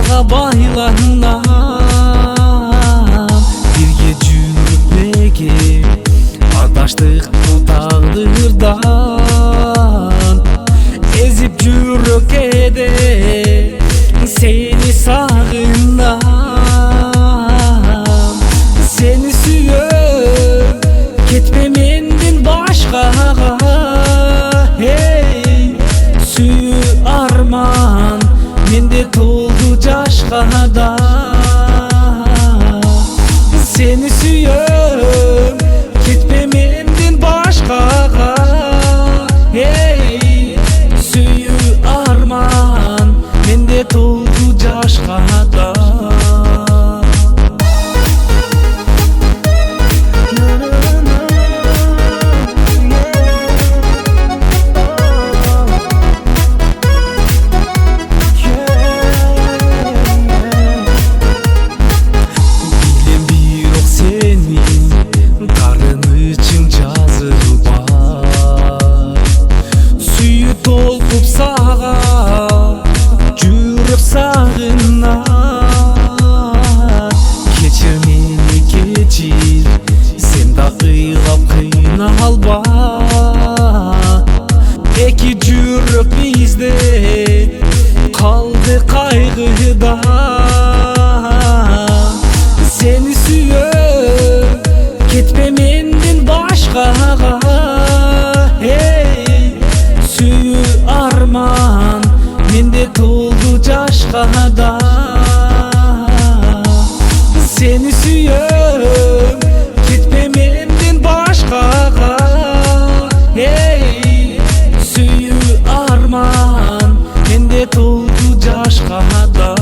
Sağa baylanam birge жүрүп adaştık bu tağdırdan ezip жүрөк эде seni sağınam seni sүйөм кетпе менден башкага hey сүйүү арман менде толду жашка да seni sүйөм кетпе менден башкага hey сүйүү арман менде толду жашка да толкуп сага жүрөк сагынат кечир мени кечир сен да кыйлап кыйналба эки жүрөк бизде калды кайгыда сени сүйөм кетпе менден башкага сүйүү арман менде толду жашка да seni сүйөм кетпе менден башкага hey сүйүү арман менде толду жашка да